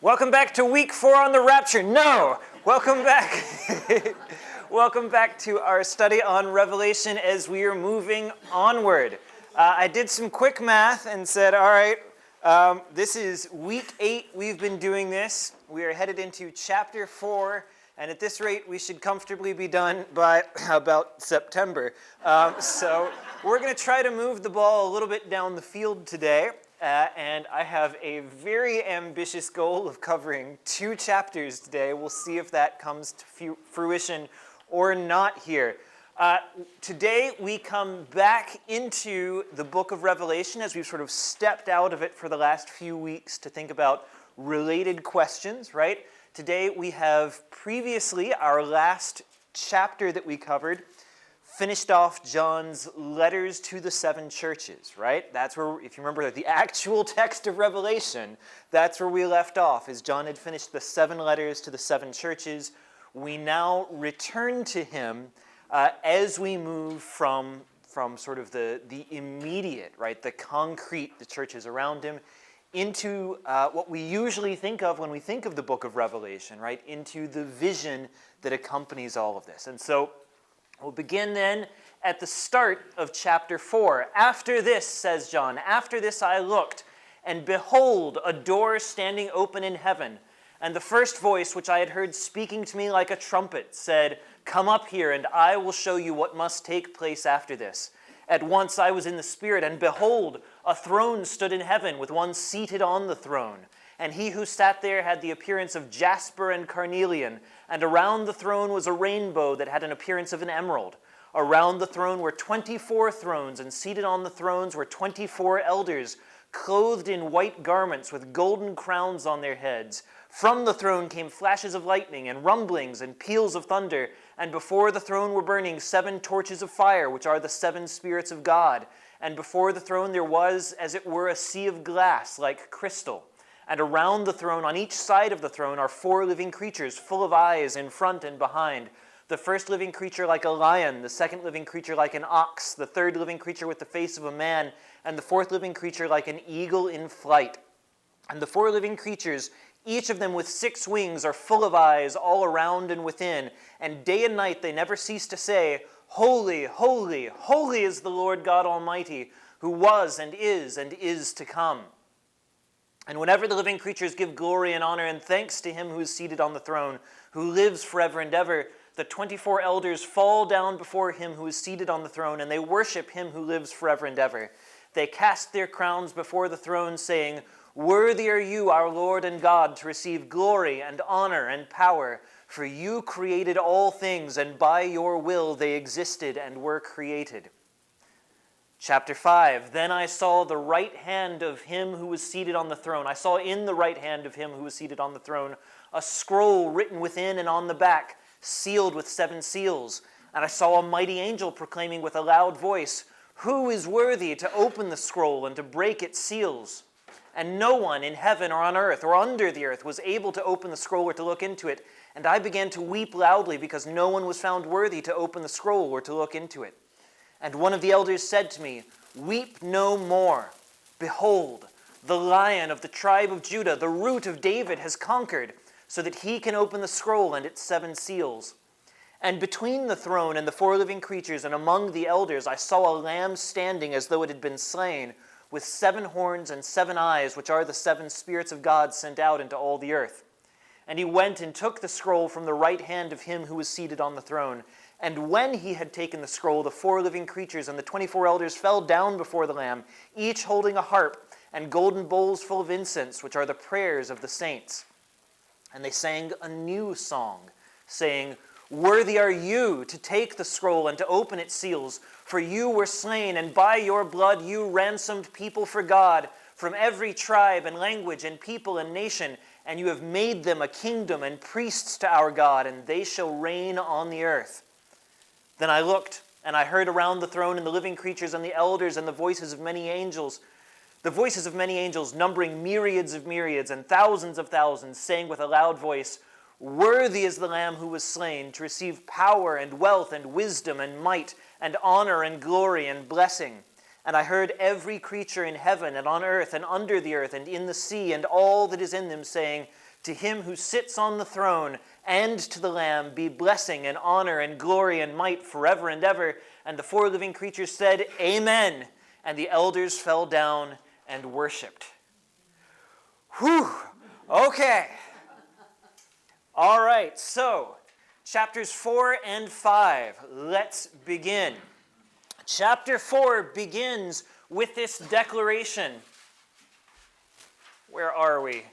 Welcome back to week 4 on the rapture. No! Welcome back. Welcome back to our study on Revelation as we are moving onward. I did some quick math and said, all right, this is week 8 we've been doing this. We are headed into chapter 4, and at this rate we should comfortably be done by about September. So we're going to try to move the ball a little bit down the field today. And I have a very ambitious goal of covering 2 chapters today. We'll see if that comes to fruition or not here. Today we come back into the book of Revelation as we've sort of stepped out of it for the last few weeks to think about related questions, right? Today we have previously, our last chapter that we covered, finished off John's letters to the 7 churches, right? That's where, if you remember the actual text of Revelation, that's where we left off, as John had finished the 7 letters to the 7 churches. We now return to him as we move from sort of the immediate, right, the concrete, the churches around him, into what we usually think of when we think of the book of Revelation, right, into the vision that accompanies all of this. And so we'll begin then at the start of chapter 4. After this, says John, after this I looked, and behold, a door standing open in heaven. And the first voice which I had heard speaking to me like a trumpet said, "Come up here, and I will show you what must take place after this." At once I was in the Spirit, and behold, a throne stood in heaven, with one seated on the throne. And he who sat there had the appearance of jasper and carnelian, and around the throne was a rainbow that had an appearance of an emerald. Around the throne were 24 thrones, and seated on the thrones were 24 elders, clothed in white garments with golden crowns on their heads. From the throne came flashes of lightning, and rumblings, and peals of thunder, and before the throne were burning 7 torches of fire, which are the 7 spirits of God. And before the throne there was, as it were, a sea of glass like crystal. And around the throne, on each side of the throne, are 4 living creatures, full of eyes in front and behind. The first living creature like a lion, the second living creature like an ox, the third living creature with the face of a man, and the fourth living creature like an eagle in flight. And the 4 living creatures, each of them with 6 wings, are full of eyes all around and within. And day and night they never cease to say, "Holy, holy, holy is the Lord God Almighty, who was and is to come." And whenever the living creatures give glory and honor and thanks to him who is seated on the throne, who lives forever and ever, the 24 elders fall down before him who is seated on the throne, and they worship him who lives forever and ever. They cast their crowns before the throne, saying, "Worthy are you, our Lord and God, to receive glory and honor and power, for you created all things, and by your will they existed and were created." Chapter 5, then I saw the right hand of him who was seated on the throne. I saw in the right hand of him who was seated on the throne a scroll written within and on the back, sealed with 7 seals. And I saw a mighty angel proclaiming with a loud voice, "Who is worthy to open the scroll and to break its seals?" And no one in heaven or on earth or under the earth was able to open the scroll or to look into it. And I began to weep loudly because no one was found worthy to open the scroll or to look into it. And one of the elders said to me, "Weep no more. Behold, the Lion of the tribe of Judah, the Root of David, has conquered, so that he can open the scroll and its 7 seals." And between the throne and the 4 living creatures and among the elders I saw a lamb standing as though it had been slain, with 7 horns and 7 eyes, which are the 7 spirits of God sent out into all the earth. And he went and took the scroll from the right hand of him who was seated on the throne. And when he had taken the scroll, the 4 living creatures and the 24 elders fell down before the Lamb, each holding a harp and golden bowls full of incense, which are the prayers of the saints. And they sang a new song, saying, "Worthy are you to take the scroll and to open its seals, for you were slain, and by your blood you ransomed people for God from every tribe and language and people and nation, and you have made them a kingdom and priests to our God, and they shall reign on the earth." Then I looked, and I heard around the throne and the living creatures and the elders and the voices of many angels, numbering myriads of myriads and thousands of thousands, saying with a loud voice, "Worthy is the Lamb who was slain to receive power and wealth and wisdom and might and honor and glory and blessing." And I heard every creature in heaven and on earth and under the earth and in the sea and all that is in them saying, to him who sits on the throne and to the Lamb be blessing and honor and glory and might forever and ever. And the four living creatures said, Amen. And the elders fell down and worshipped. Whew. Okay. All right, so chapters 4 and 5. Let's begin. Chapter 4 begins with this declaration. Where are we?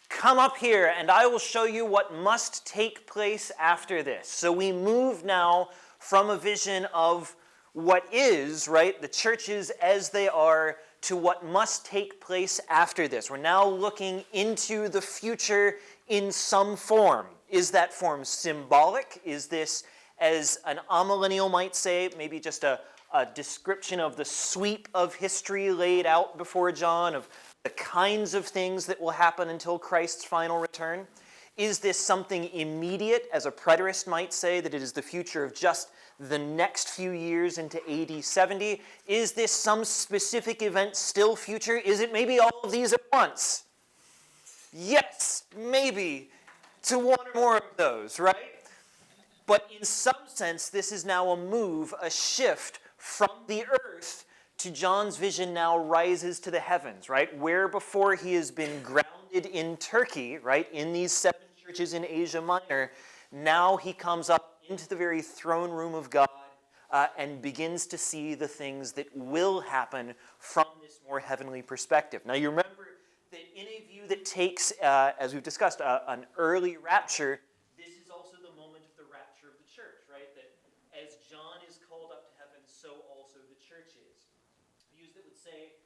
Come up here and I will show you what must take place after this. So we move now from a vision of what is, right, the churches as they are, to what must take place after this. We're now looking into the future in some form. Is that form symbolic? Is this, as an amillennial might say, maybe just a description of the sweep of history laid out before John, of the kinds of things that will happen until Christ's final return? Is this something immediate, as a preterist might say, that it is the future of just the next few years into AD 70? Is this some specific event still future? Is it maybe all of these at once? Yes, maybe, to one or more of those, right? But in some sense, this is now a move, a shift from the earth to John's vision now rises to the heavens, right? Where before he has been grounded in Turkey, right, in these 7 churches in Asia Minor, now he comes up into the very throne room of God and begins to see the things that will happen from this more heavenly perspective. Now you remember that in a view that takes, as we've discussed, an early rapture, this is also the moment of the rapture of the church, right? That as John is called up to heaven, so also the church is. Views that would say,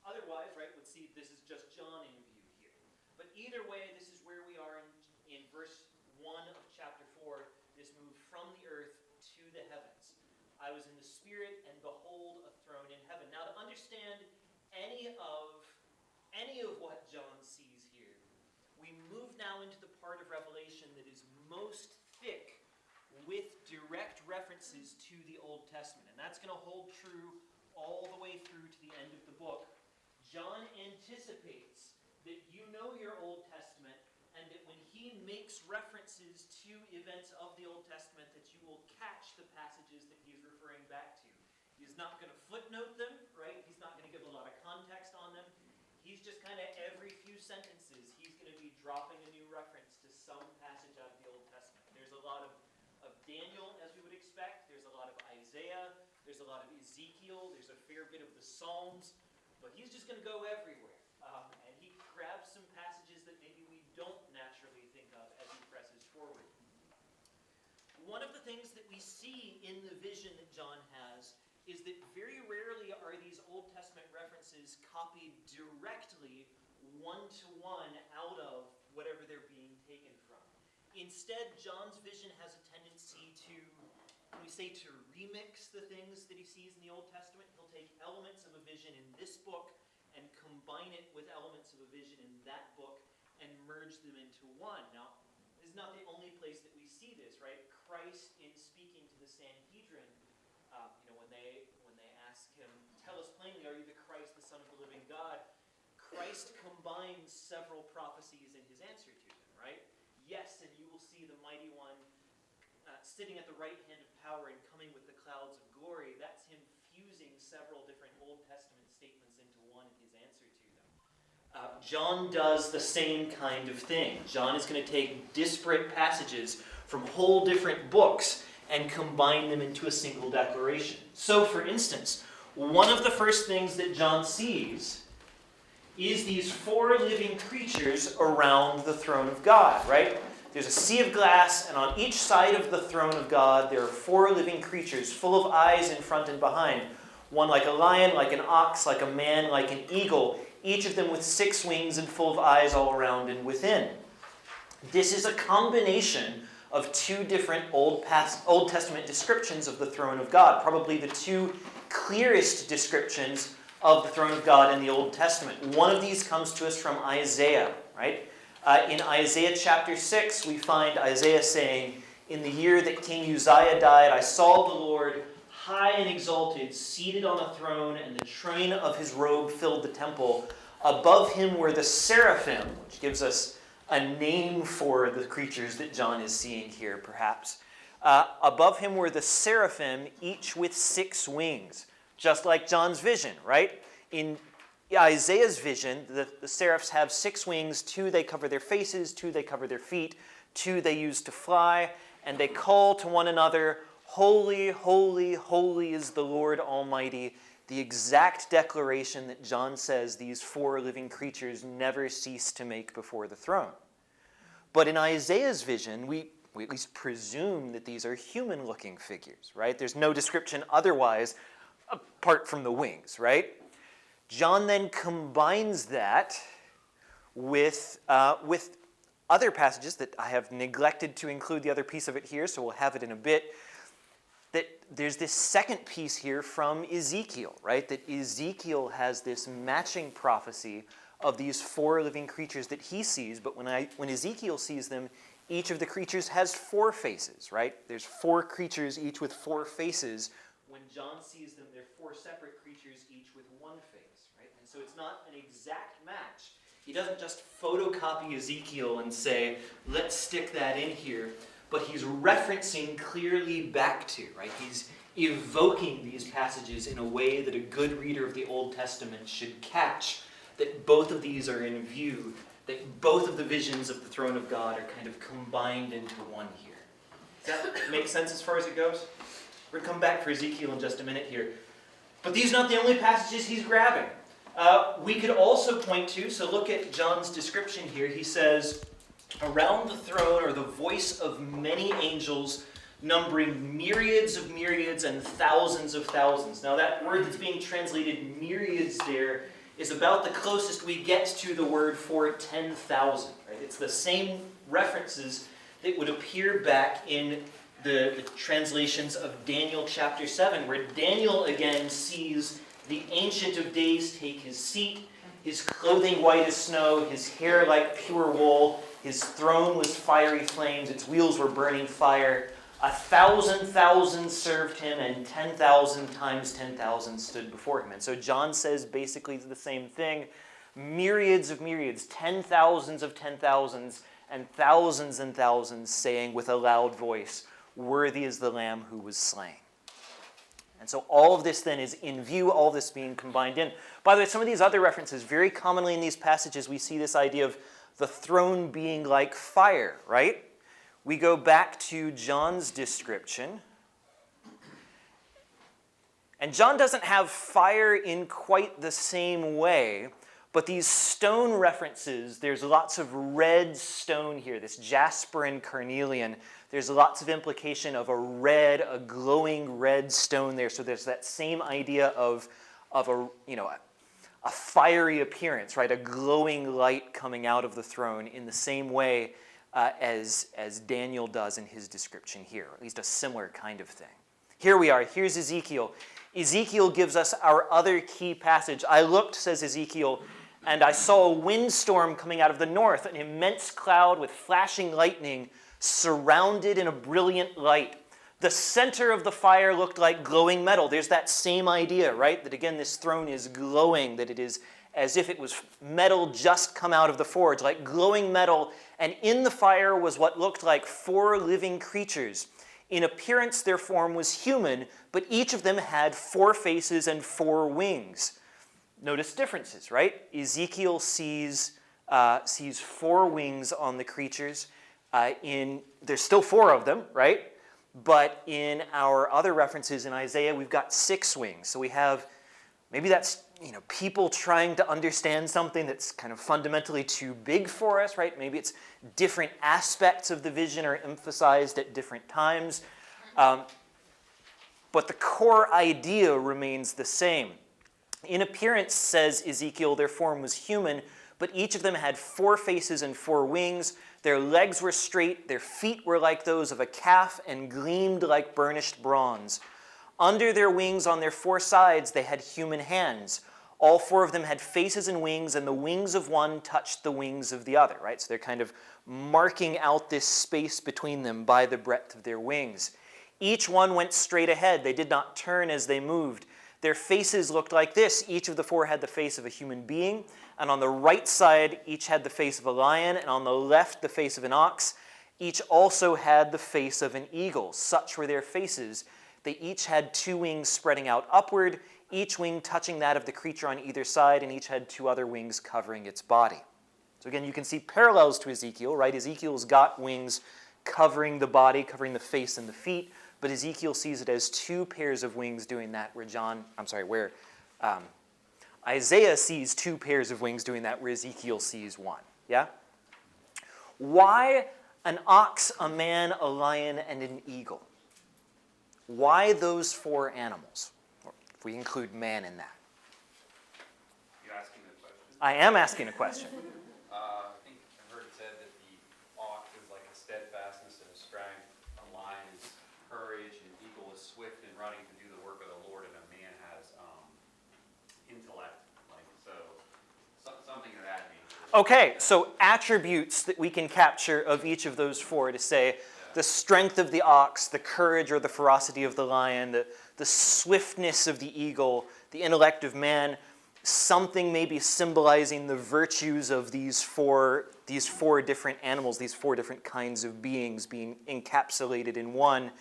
otherwise, right, would see this is just John in view here. But either way, this is where we are in verse 1 of chapter 4, this move from the earth to the heavens. I was in the Spirit, and behold, a throne in heaven. Now, to understand any of what John sees here, we move now into the part of Revelation that is most thick with direct references to the Old Testament. And that's going to hold true all the way through to the end of the book. John anticipates that you know your Old Testament, and that when he makes references to events of the Old Testament, that you will catch the passages that he's referring back to. He's not going to footnote them, right? He's not going to give a lot of context on them. He's just kind of every few sentences, he's going to be dropping a new reference to some passage out of the Old Testament. There's a lot of Daniel, as we would expect. There's a lot of Isaiah. There's a lot of Ezekiel. There's a fair bit of the Psalms. But he's just going to go everywhere. And he grabs some passages that maybe we don't naturally think of as he presses forward. One of the things that we see in the vision that John has is that very rarely are these Old Testament references copied directly one-to-one out of whatever they're being taken from. Instead, John's vision has a tendency to, when we say to remix the things that he sees in the Old Testament, he'll take elements of a vision in this book and combine it with elements of a vision in that book and merge them into one. Now, this is not the only place that we see this, right? Christ, in speaking to the Sanhedrin, when they ask him, tell us plainly, are you the Christ, the Son of the living God? Christ combines several prophecies in his answer to them, right? Yes, and you will see the mighty one sitting at the right hand of power and coming with the clouds of glory. That's him fusing several different Old Testament statements into one in his answer to them. John does the same kind of thing. John is going to take disparate passages from whole different books and combine them into a single declaration. So, for instance, one of the first things that John sees is these 4 living creatures around the throne of God, right? There's a sea of glass, and on each side of the throne of God, there are 4 living creatures full of eyes in front and behind. One like a lion, like an ox, like a man, like an eagle, each of them with 6 wings and full of eyes all around and within. This is a combination of 2 different Old Testament descriptions of the throne of God, probably the 2 clearest descriptions of the throne of God in the Old Testament. One of these comes to us from Isaiah, right? In Isaiah chapter 6, we find Isaiah saying, in the year that King Uzziah died, I saw the Lord high and exalted, seated on a throne, and the train of his robe filled the temple. Above him were the seraphim, which gives us a name for the creatures that John is seeing here, perhaps. Above him were the seraphim, each with 6 wings, just like John's vision, right? In Isaiah's vision, the seraphs have 6 wings. 2 they cover their faces, 2 they cover their feet, 2 they use to fly, and they call to one another, "Holy, holy, holy is the Lord Almighty," the exact declaration that John says these 4 living creatures never cease to make before the throne. But in Isaiah's vision, we at least presume that these are human-looking figures, right? There's no description otherwise apart from the wings, right? John then combines that with other passages that I have neglected to include the other piece of it here, so we'll have it in a bit, that there's this second piece here from Ezekiel, right? That Ezekiel has this matching prophecy of these 4 living creatures that he sees, but when Ezekiel sees them, each of the creatures has 4 faces, right? There's 4 creatures, each with 4 faces. When John sees them, they're 4 separate creatures, each with 1 face, right? And so it's not an exact match. He doesn't just photocopy Ezekiel and say, let's stick that in here, but he's referencing clearly back to, right? He's evoking these passages in a way that a good reader of the Old Testament should catch, that both of these are in view, that both of the visions of the throne of God are kind of combined into one here. Does that make sense as far as it goes? We're going to come back for Ezekiel in just a minute here. But these are not the only passages he's grabbing. We could also point to, so look at John's description here. He says, around the throne are the voice of many angels, numbering myriads of myriads and thousands of thousands. Now that word that's being translated myriads there is about the closest we get to the word for 10,000. Right? It's the same references that would appear back in the translations of Daniel chapter 7, where Daniel again sees the Ancient of Days take his seat, his clothing white as snow, his hair like pure wool, his throne was fiery flames, its wheels were burning fire. 1,000,000 served him, and 10,000 times 10,000 stood before him. And so John says basically the same thing. Myriads of myriads, 10,000s of 10,000s, and thousands saying with a loud voice, "Worthy is the Lamb who was slain." And so all of this then is in view, all this being combined in. By the way, some of these other references, very commonly in these passages, we see this idea of the throne being like fire, right? We go back to John's description. And John doesn't have fire in quite the same way, but these stone references, there's lots of red stone here, this jasper and carnelian. There's lots of implication of a glowing red stone there. So there's that same idea of a fiery appearance, right? A glowing light coming out of the throne in the same way as Daniel does in his description here, or at least a similar kind of thing. Here we are. Here's Ezekiel. Ezekiel gives us our other key passage. "I looked," says Ezekiel, "and I saw a windstorm coming out of the north, an immense cloud with flashing lightning, surrounded in a brilliant light. The center of the fire looked like glowing metal." There's that same idea, right? That again, this throne is glowing, that it is as if it was metal just come out of the forge, like glowing metal. And in the fire was what looked like 4 living creatures. In appearance, their form was human, but each of them had 4 faces and 4 wings. Notice differences, right? Ezekiel sees 4 wings on the creatures. There's still 4 of them, right? But in our other references in Isaiah, we've got 6 wings. So we have, maybe that's people trying to understand something that's kind of fundamentally too big for us, right? Maybe it's different aspects of the vision are emphasized at different times. But the core idea remains the same. In appearance, says Ezekiel, their form was human, but each of them had 4 faces and 4 wings. Their legs were straight, their feet were like those of a calf and gleamed like burnished bronze. Under their wings on their 4 sides they had human hands. All 4 of them had faces and wings, and the wings of one touched the wings of the other, right? So they're kind of marking out this space between them by the breadth of their wings. Each one went straight ahead. They did not turn as they moved. Their faces looked like this. Each of the four had the face of a human being, and on the right side, each had the face of a lion, and on the left, the face of an ox. Each also had the face of an eagle. Such were their faces. They each had 2 wings spreading out upward, each wing touching that of the creature on either side, and each had 2 other wings covering its body. So again, you can see parallels to Ezekiel, right? Ezekiel's got wings covering the body, covering the face and the feet, but Ezekiel sees it as 2 pairs of wings doing that, where Isaiah sees 2 pairs of wings doing that, where Ezekiel sees 1. Yeah? Why an ox, a man, a lion, and an eagle? Why those 4 animals? If we include man in that. You're asking a question? I am asking a question. I think I heard it said that the ox is like a steadfastness and a strength, a lion is courage, and an eagle is swift and running to do the work of the Lord, and a man has intellect, something of that nature. Okay, so attributes that we can capture of each of those 4 to say the strength of the ox, the courage or the ferocity of the lion, the swiftness of the eagle, the intellect of man, something maybe symbolizing the virtues of these four different animals, these 4 different kinds of beings being encapsulated in one,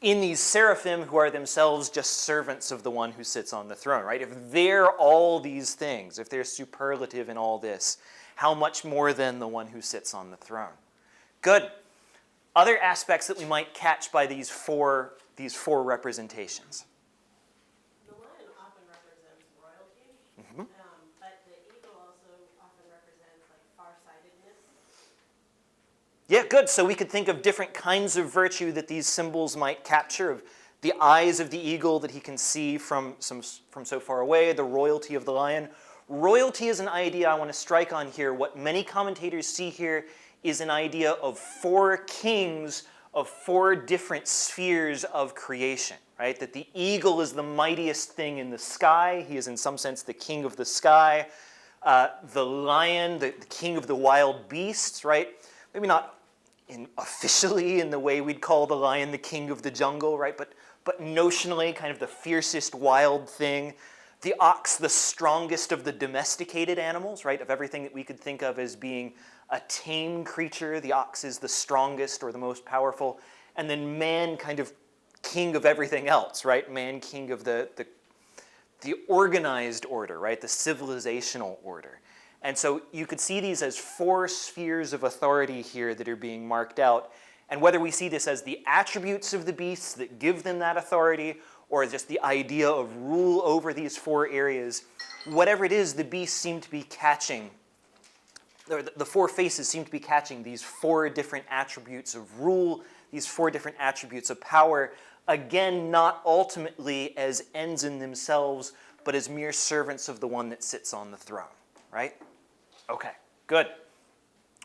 in these seraphim who are themselves just servants of the one who sits on the throne, right? If they're all these things, if they're superlative in all this, how much more than the one who sits on the throne? Good. Other aspects that we might catch by these four representations. The lion often represents royalty, but the eagle also often represents like farsightedness. Yeah, good. So we could think of different kinds of virtue that these symbols might capture, of the eyes of the eagle that he can see from so far away, the royalty of the lion. Royalty is an idea I want to strike on here. What many commentators see here is an idea of 4 kings of 4 different spheres of creation, right? That the eagle is the mightiest thing in the sky. He is in some sense the king of the sky. The lion, the king of the wild beasts, right? Maybe not officially in the way we'd call the lion the king of the jungle, right? But notionally kind of the fiercest wild thing. The ox, the strongest of the domesticated animals, right? Of everything that we could think of as being a tame creature, the ox is the strongest or the most powerful. And then man, kind of king of everything else, right? Man, king of the organized order, right? The civilizational order. And so you could see these as 4 spheres of authority here that are being marked out. And whether we see this as the attributes of the beasts that give them that authority, or just the idea of rule over these 4 areas, whatever it is, the beasts seem to be catching, or the 4 faces seem to be catching these 4 different attributes of rule, these 4 different attributes of power, again, not ultimately as ends in themselves, but as mere servants of the one that sits on the throne, right? Okay, good.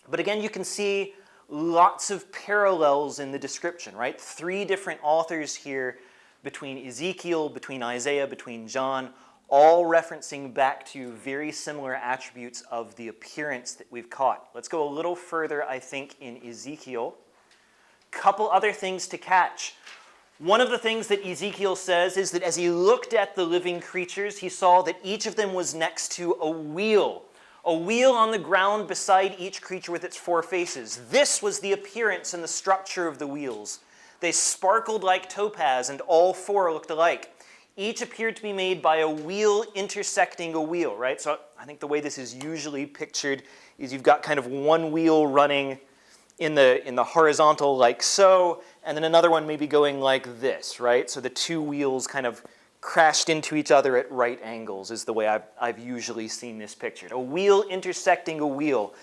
But again, you can see lots of parallels in the description, right? 3 different authors here between Ezekiel, between Isaiah, between John, all referencing back to very similar attributes of the appearance that we've caught. Let's go a little further, I think, in Ezekiel. Couple other things to catch. One of the things that Ezekiel says is that as he looked at the living creatures, he saw that each of them was next to a wheel on the ground beside each creature with its 4 faces. This was the appearance and the structure of the wheels. They sparkled like topaz, and all 4 looked alike. Each appeared to be made by a wheel intersecting a wheel, right? So I think the way this is usually pictured is you've got kind of one wheel running in the horizontal like so, and then another one maybe going like this, right? So the 2 wheels kind of crashed into each other at right angles is the way I've usually seen this pictured. A wheel intersecting a wheel.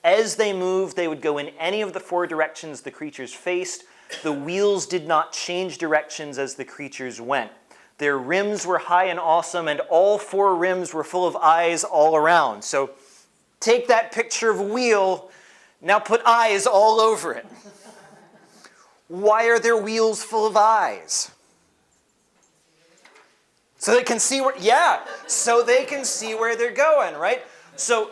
As they moved, they would go in any of the 4 directions the creatures faced. The wheels did not change directions as the creatures went. Their rims were high and awesome, and all 4 rims were full of eyes all around. So take that picture of a wheel, now put eyes all over it. Why are their wheels full of eyes? So they can see where, so they can see where they're going, right? So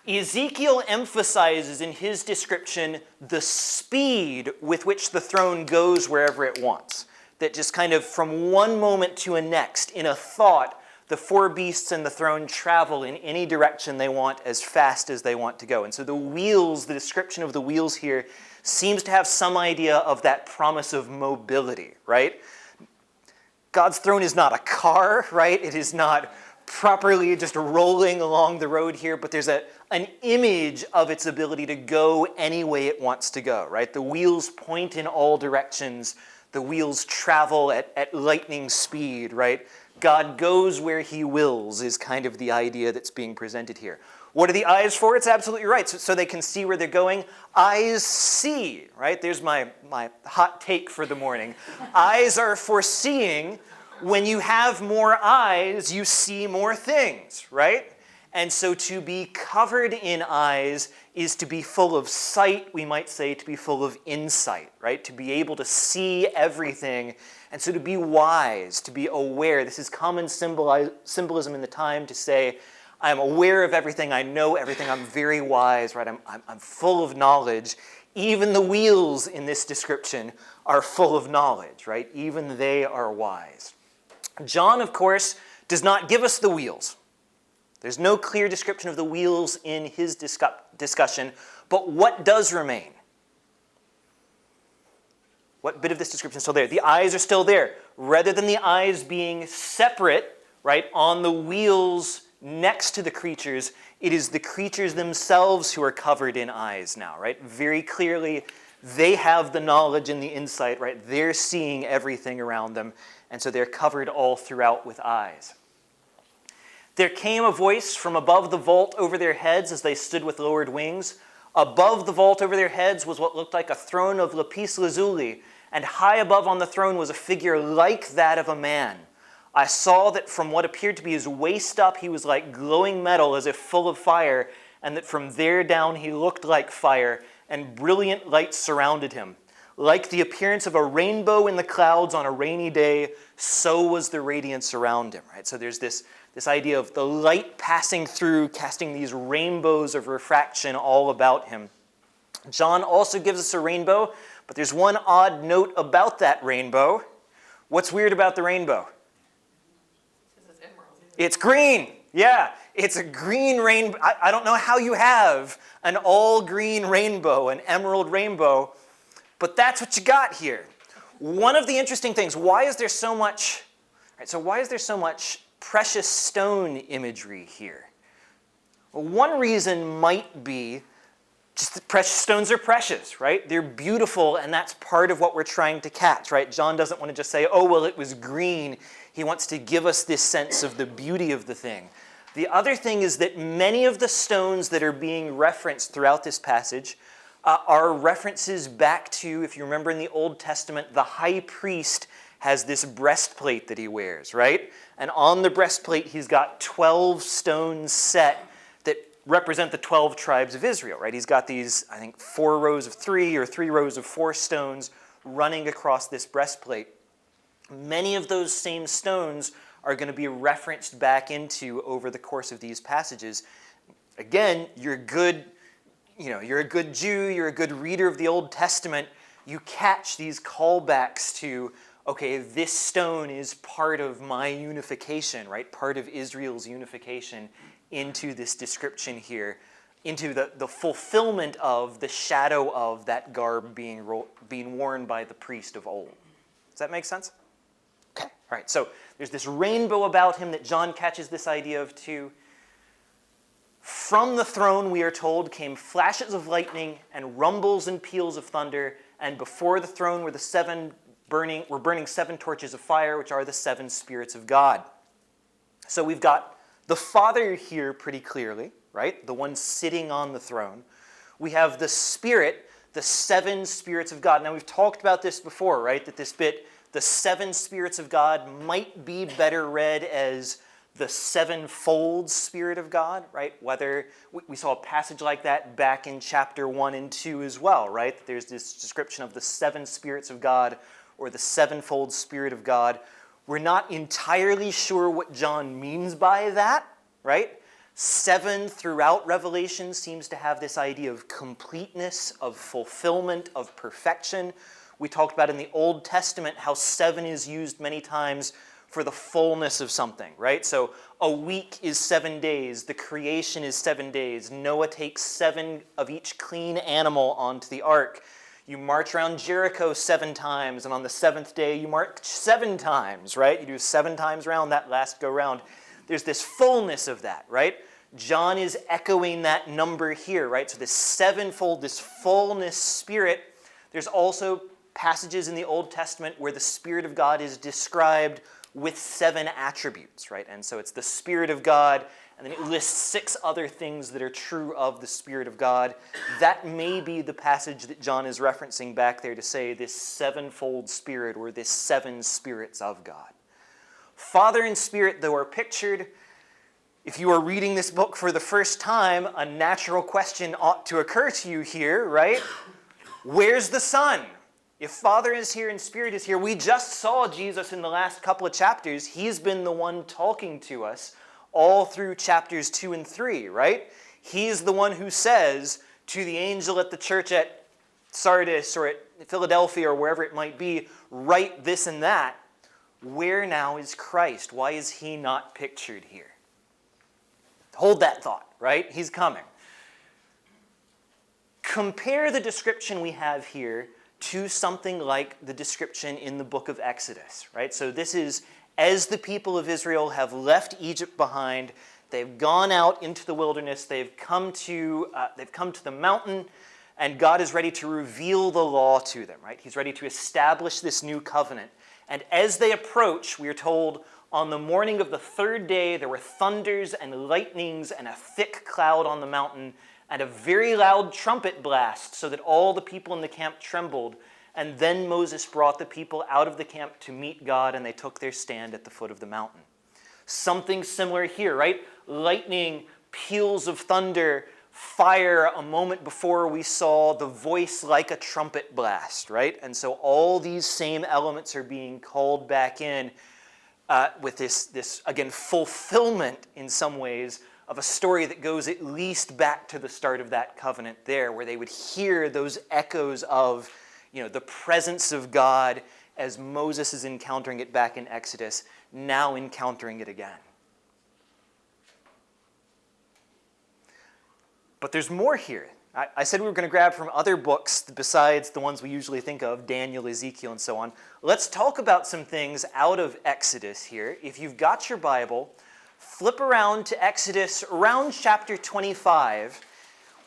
Ezekiel emphasizes in his description the speed with which the throne goes wherever it wants. That just kind of from one moment to a next, in a thought, the four beasts and the throne travel in any direction they want as fast as they want to go. And so the wheels, the description of the wheels here, seems to have some idea of that promise of mobility, right? God's throne is not a car, right? It is not properly just rolling along the road here, but there's an image of its ability to go any way it wants to go, right? The wheels point in all directions. The wheels travel at lightning speed, right? God goes where he wills is kind of the idea that's being presented here. What are the eyes for? It's absolutely right. So they can see where they're going. Eyes see, right? There's my hot take for the morning. Eyes are for seeing. When you have more eyes, you see more things, right? And so to be covered in eyes is to be full of sight, we might say, to be full of insight, right? To be able to see everything. And so to be wise, to be aware. This is common symbolism in the time to say, I'm aware of everything, I know everything, I'm very wise, right? I'm full of knowledge. Even the wheels in this description are full of knowledge, right? Even they are wise. John, of course, does not give us the wheels. There's no clear description of the wheels in his discussion, but what does remain? What bit of this description is still there? The eyes are still there. Rather than the eyes being separate, right, on the wheels next to the creatures, it is the creatures themselves who are covered in eyes now, right? Very clearly, they have the knowledge and the insight, right? They're seeing everything around them, and so they're covered all throughout with eyes. There came a voice from above the vault over their heads as they stood with lowered wings. Above the vault over their heads was what looked like a throne of lapis lazuli, and high above on the throne was a figure like that of a man. I saw that from what appeared to be his waist up, he was like glowing metal as if full of fire, and that from there down he looked like fire, and brilliant light surrounded him. Like the appearance of a rainbow in the clouds on a rainy day, so was the radiance around him, right? So there's this idea of the light passing through, casting these rainbows of refraction all about him. John also gives us a rainbow, but there's one odd note about that rainbow. What's weird about the rainbow? It's emerald. It's green. Yeah, it's a green rainbow. I don't know how you have an all-green rainbow, an emerald rainbow, but that's what you got here. One of the interesting things, why is there so much precious stone imagery here? Well, one reason might be just that precious stones are precious, right? They're beautiful, and that's part of what we're trying to catch, right? John doesn't want to just say, oh, well, it was green. He wants to give us this sense of the beauty of the thing. The other thing is that many of the stones that are being referenced throughout this passage are references back to, if you remember in the Old Testament, the high priest has this breastplate that he wears, right? And on the breastplate, he's got 12 stones set that represent the 12 tribes of Israel, right? He's got these, I think, 4 rows of 3 or 3 rows of 4 stones running across this breastplate. Many of those same stones are going to be referenced back into over the course of these passages. Again, you're a good Jew, you're a good reader of the Old Testament. You catch these callbacks to, okay, this stone is part of my unification, right? Part of Israel's unification into this description here, into the fulfillment of the shadow of that garb being worn by the priest of old. Does that make sense? Okay, all right, so there's this rainbow about him that John catches this idea of too. From the throne, we are told, came flashes of lightning and rumbles and peals of thunder, and before the throne were burning 7 torches of fire, which are the 7 spirits of God. So we've got the Father here pretty clearly, right? The one sitting on the throne. We have the Spirit, the 7 spirits of God. Now we've talked about this before, right? That this bit, the 7 spirits of God, might be better read as the 7-fold Spirit of God, right? Whether we saw a passage like that back in chapter 1 and 2 as well, right? There's this description of the 7 spirits of God or the 7-fold Spirit of God. We're not entirely sure what John means by that, right? 7 throughout Revelation seems to have this idea of completeness, of fulfillment, of perfection. We talked about in the Old Testament how 7 is used many times for the fullness of something, right? So a week is 7 days. The creation is 7 days. Noah takes 7 of each clean animal onto the ark. You march around Jericho 7 times, and on the 7th day you march 7 times, right? You do 7 times around that last go round. There's this fullness of that, right? John is echoing that number here, right? So this sevenfold, this fullness spirit. There's also passages in the Old Testament where the Spirit of God is described with 7 attributes, right? And so it's the Spirit of God, and then it lists 6 other things that are true of the Spirit of God. That may be the passage that John is referencing back there to say this sevenfold Spirit or this 7 spirits of God. Father and Spirit, though, are pictured. If you are reading this book for the first time, a natural question ought to occur to you here, right? Where's the Son? If Father is here and Spirit is here, we just saw Jesus in the last couple of chapters. He's been the one talking to us all through chapters 2 and 3, right? He's the one who says to the angel at the church at Sardis or at Philadelphia or wherever it might be, write this and that. Where now is Christ? Why is he not pictured here? Hold that thought, right? He's coming. Compare the description we have here to something like the description in the book of Exodus, right? So this is as the people of Israel have left Egypt behind, they've gone out into the wilderness, they've come to the mountain, and God is ready to reveal the law to them, right? He's ready to establish this new covenant. And as they approach, we are told, on the morning of the 3rd day, there were thunders and lightnings and a thick cloud on the mountain and a very loud trumpet blast so that all the people in the camp trembled. And then Moses brought the people out of the camp to meet God, and they took their stand at the foot of the mountain. Something similar here, right? Lightning, peals of thunder, fire a moment before we saw the voice like a trumpet blast, right? And so all these same elements are being called back in with this, again, fulfillment in some ways of a story that goes at least back to the start of that covenant there, where they would hear those echoes of, the presence of God as Moses is encountering it back in Exodus, now encountering it again. But there's more here. I said we were going to grab from other books besides the ones we usually think of, Daniel, Ezekiel, and so on. Let's talk about some things out of Exodus here. If you've got your Bible, flip around to Exodus around chapter 25,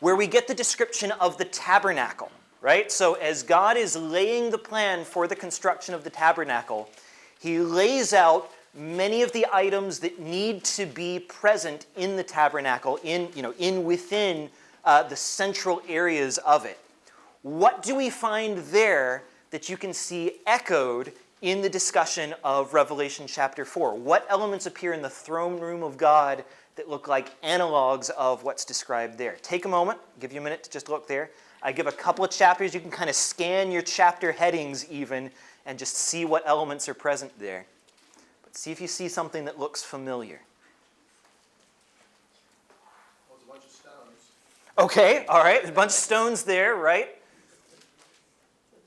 where we get the description of the tabernacle, right? So as God is laying the plan for the construction of the tabernacle, he lays out many of the items that need to be present in the tabernacle, within the central areas of it. What do we find there that you can see echoed in the discussion of Revelation chapter 4? What elements appear in the throne room of God that look like analogs of what's described there? Take a moment, give you a minute to just look there. I give a couple of chapters. You can kind of scan your chapter headings even and just see what elements are present there. But see if you see something that looks familiar. Okay, all right. There's a bunch of stones there, right?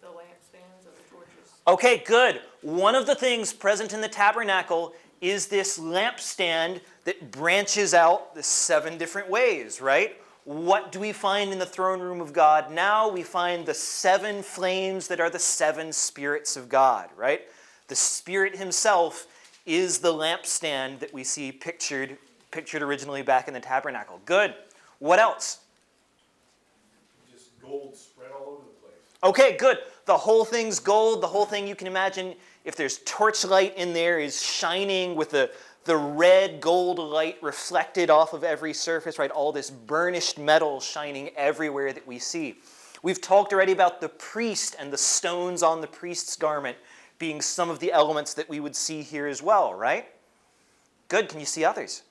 The lampstands and the torches. Okay, good. One of the things present in the tabernacle is this lampstand that branches out the 7 different ways, right? What do we find in the throne room of God now? We find the 7 flames that are the 7 spirits of God, right? The Spirit himself is the lampstand that we see pictured originally back in the tabernacle. Good. What else? Gold spread all over the place. Okay, good. The whole thing's gold. The whole thing, you can imagine, if there's torchlight in there, is shining with the red gold light reflected off of every surface, right? All this burnished metal shining everywhere that we see. We've talked already about the priest and the stones on the priest's garment being some of the elements that we would see here as well, right? Good. Can you see others?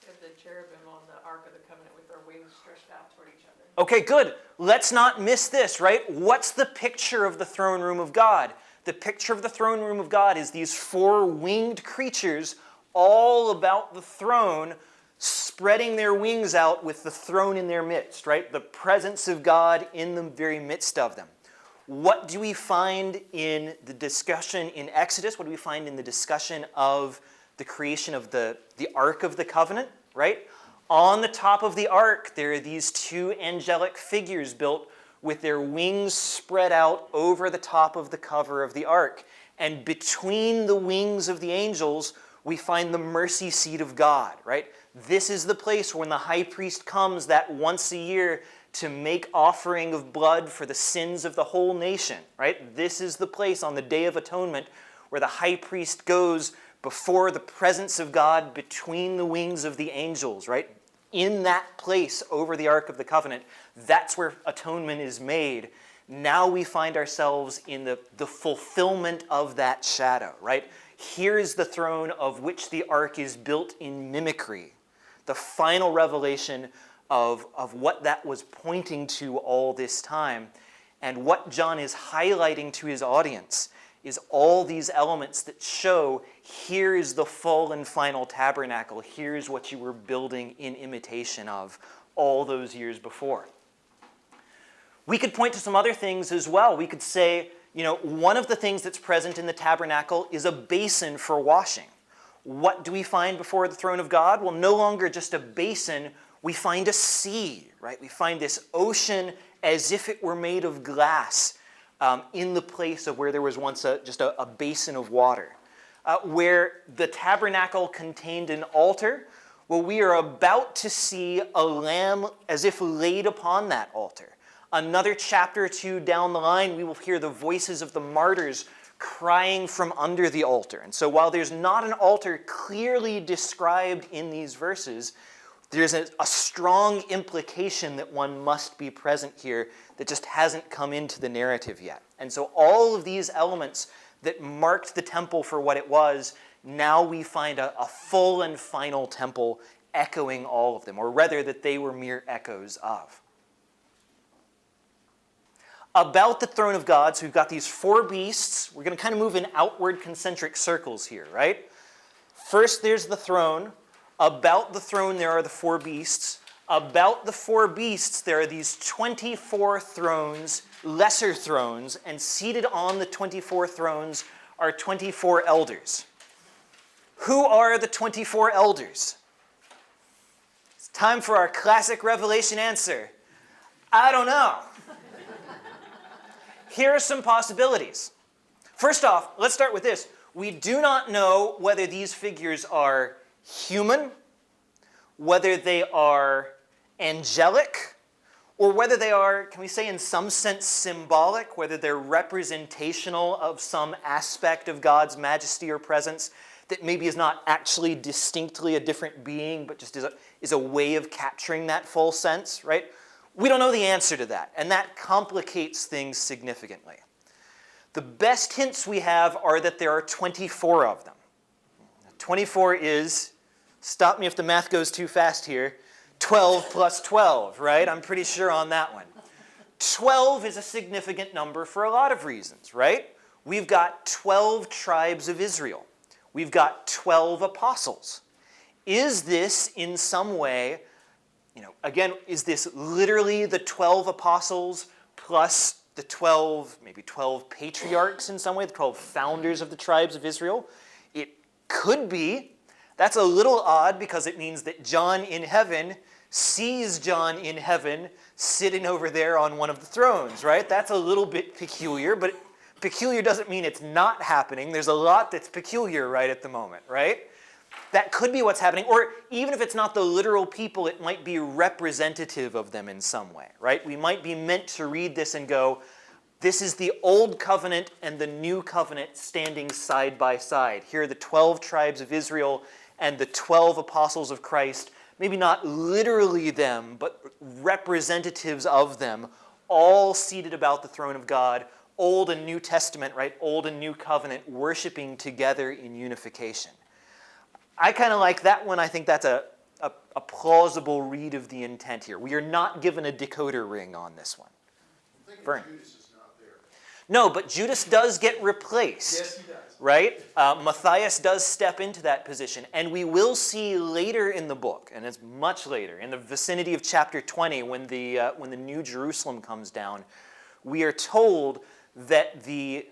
We have the cherubim on the Ark of the Covenant with their wings stretched out toward each other. Okay, good. Let's not miss this, right? What's the picture of the throne room of God? The picture of the throne room of God is these four winged creatures all about the throne, spreading their wings out with the throne in their midst, right? The presence of God in the very midst of them. What do we find in the discussion in Exodus? What do we find in the discussion of the creation of the Ark of the Covenant, right? On the top of the ark, there are these two angelic figures built with their wings spread out over the top of the cover of the ark. And between the wings of the angels, we find the mercy seat of God, right? This is the place when the high priest comes that once a year to make offering of blood for the sins of the whole nation, right? This is the place on the Day of Atonement where the high priest goes before the presence of God between the wings of the angels, right? In that place over the Ark of the Covenant, that's where atonement is made. Now we find ourselves in the fulfillment of that shadow, right? Here is the throne of which the ark is built in mimicry. The final revelation of what that was pointing to all this time. And what John is highlighting to his audience is all these elements that show here is the full and final tabernacle. Here's what you were building in imitation of all those years before. We could point to some other things as well. We could say, one of the things that's present in the tabernacle is a basin for washing. What do we find before the throne of God? Well, no longer just a basin, we find a sea, right? We find this ocean as if it were made of glass in the place of where there was once just a basin of water. Where the tabernacle contained an altar, well, we are about to see a lamb as if laid upon that altar. Another chapter or two down the line, we will hear the voices of the martyrs crying from under the altar. And so while there's not an altar clearly described in these verses, there's a strong implication that one must be present here that just hasn't come into the narrative yet. And so all of these elements that marked the temple for what it was, now we find a full and final temple echoing all of them, or rather that they were mere echoes of. About the throne of God, so we've got these four beasts. We're going to kind of move in outward concentric circles here, right? First, there's the throne. About the throne, there are the four beasts. About the four beasts, there are these 24 thrones, lesser thrones, and seated on the 24 thrones are 24 elders. Who are the 24 elders? It's time for our classic Revelation answer. I don't know. Here are some possibilities. First off, let's start with this. We do not know whether these figures are human, whether they are angelic, or whether they are, can we say in some sense, symbolic, whether they're representational of some aspect of God's majesty or presence that maybe is not actually distinctly a different being, but just is a way of capturing that full sense, right? We don't know the answer to that, and that complicates things significantly. The best hints we have are that there are 24 of them. 24 is, stop me if the math goes too fast here, 12 plus 12, right? I'm pretty sure on that one. 12 is a significant number for a lot of reasons, right? We've got 12 tribes of Israel. We've got 12 apostles. Is this in some way, again, is this literally the 12 apostles plus the 12, maybe 12 patriarchs in some way, the 12 founders of the tribes of Israel? It could be. That's a little odd because it means that John in heaven sees John in heaven sitting over there on one of the thrones, right? That's a little bit peculiar, but peculiar doesn't mean it's not happening. There's a lot that's peculiar right at the moment, right? That could be what's happening, or even if it's not the literal people, it might be representative of them in some way, right? We might be meant to read this and go, this is the old covenant and the new covenant standing side by side. Here are the 12 tribes of Israel and the 12 apostles of Christ, maybe not literally them, but representatives of them, all seated about the throne of God, Old and New Testament, right? Old and New Covenant, worshiping together in unification. I kind of like that one. I think that's a a plausible read of the intent here. We are not given a decoder ring on this one. I'm thinking Vern. Judas is not there. No, but Judas does get replaced. Yes, he does. Right? Matthias does step into that position. And we will see later in the book, and it's much later, in the vicinity of chapter 20, when the New Jerusalem comes down, we are told that the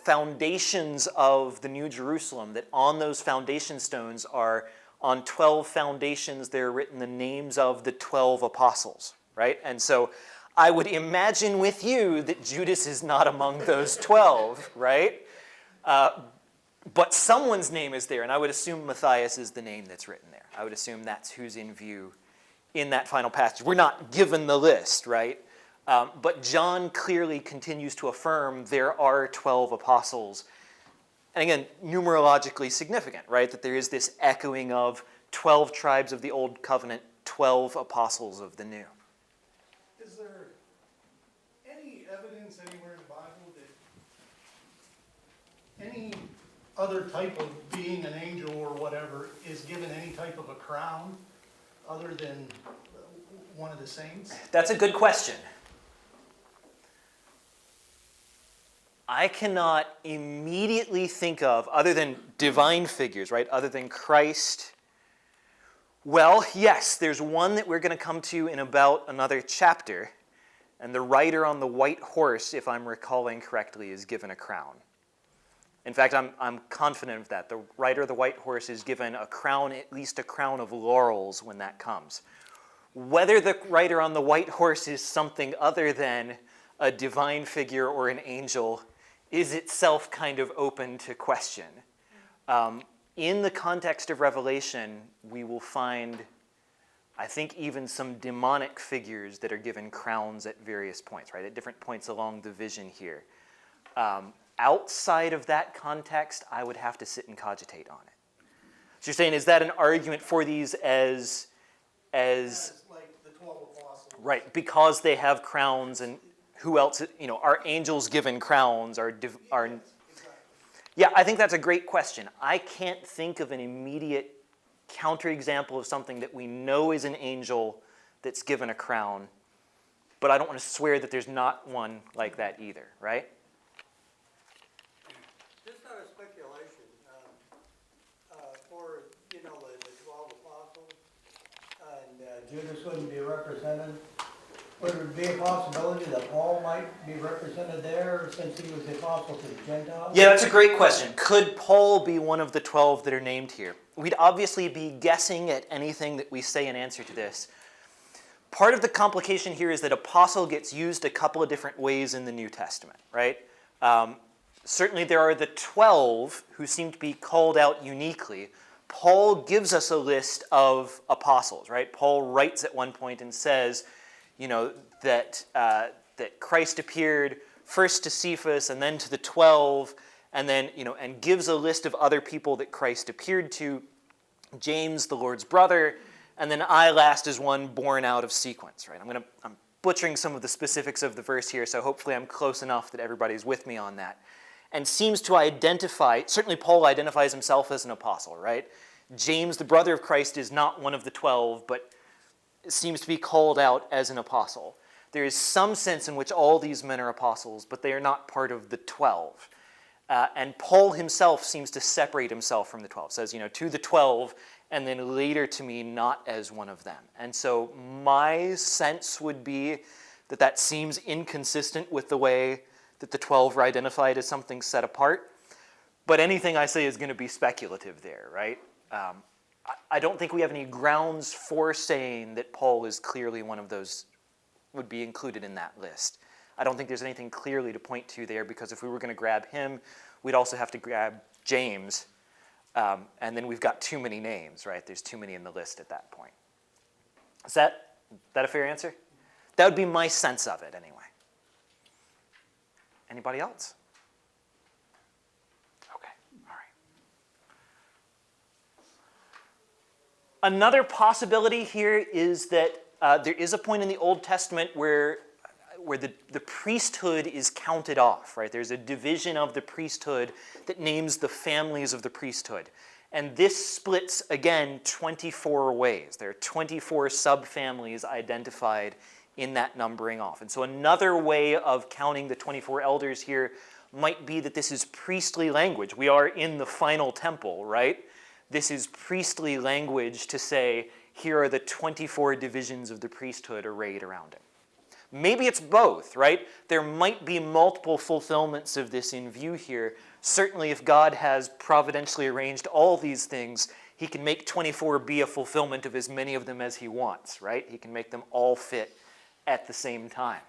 foundations of the New Jerusalem, that on those foundation stones are, on 12 foundations, there are written the names of the 12 apostles. Right? And so I would imagine with you that Judas is not among those 12, right? But someone's name is there, and I would assume Matthias is the name that's written there. I would assume that's who's in view in that final passage. We're not given the list, right? But John clearly continues to affirm there are 12 apostles. And again, numerologically significant, right? That there is this echoing of 12 tribes of the Old Covenant, 12 apostles of the New. Is there any evidence anywhere in the Bible that any other type of being, an angel or whatever, is given any type of a crown other than one of the saints? That's a good question. I cannot immediately think of, other than divine figures, right? Other than Christ. Well, yes, there's one that we're going to come to in about another chapter. And the rider on the white horse, if I'm recalling correctly, is given a crown. In fact, I'm confident of that. The rider of the white horse is given a crown, at least a crown of laurels when that comes. Whether the rider on the white horse is something other than a divine figure or an angel is itself kind of open to question. In the context of Revelation, we will find, I think, even some demonic figures that are given crowns at various points, right? At different points along the vision here. Outside of that context, I would have to sit and cogitate on it. So you're saying, is that an argument for these as Like the 12 apostles. right, because they have crowns, and who else, are angels given crowns? Exactly. Yeah, I think that's a great question. I can't think of an immediate counterexample of something that we know is an angel that's given a crown, but I don't want to swear that there's not one like that either, right? Just out of speculation, for, the 12 apostles, and Judas wouldn't be represented, would there be a possibility that Paul might be represented there since he was the apostle to the Gentiles? Yeah, that's a great question. Could Paul be one of the 12 that are named here? We'd obviously be guessing at anything that we say in answer to this. Part of the complication here is that apostle gets used a couple of different ways in the New Testament, right? Certainly there are the 12 who seem to be called out uniquely. Paul gives us a list of apostles, right? Paul writes at one point and says, that Christ appeared first to Cephas and then to the 12, and then, and gives a list of other people that Christ appeared to, James, the Lord's brother, and then I last as one born out of sequence, right? I'm butchering some of the specifics of the verse here, so hopefully I'm close enough that everybody's with me on that. And seems to identify, certainly Paul identifies himself as an apostle, right? James, the brother of Christ, is not one of the 12, but seems to be called out as an apostle. There is some sense in which all these men are apostles, but they are not part of the 12. And Paul himself seems to separate himself from the 12. Says, to the 12, and then later to me, not as one of them. And so my sense would be that seems inconsistent with the way that the 12 are identified as something set apart. But anything I say is going to be speculative there, right? I don't think we have any grounds for saying that Paul is clearly one of those, would be included in that list. I don't think there's anything clearly to point to there, because if we were going to grab him, we'd also have to grab James, and then we've got too many names, right? There's too many in the list at that point. Is that a fair answer? That would be my sense of it, anyway. Anybody else? Okay, all right. Another possibility here is that there is a point in the Old Testament where the priesthood is counted off, right? There's a division of the priesthood that names the families of the priesthood. And this splits, again, 24 ways. There are 24 subfamilies identified in that numbering off. And so another way of counting the 24 elders here might be that this is priestly language. We are in the final temple, right? This is priestly language to say, here are the 24 divisions of the priesthood arrayed around it. Maybe it's both, right? There might be multiple fulfillments of this in view here. Certainly if God has providentially arranged all these things, he can make 24 be a fulfillment of as many of them as he wants, right? He can make them all fit at the same time.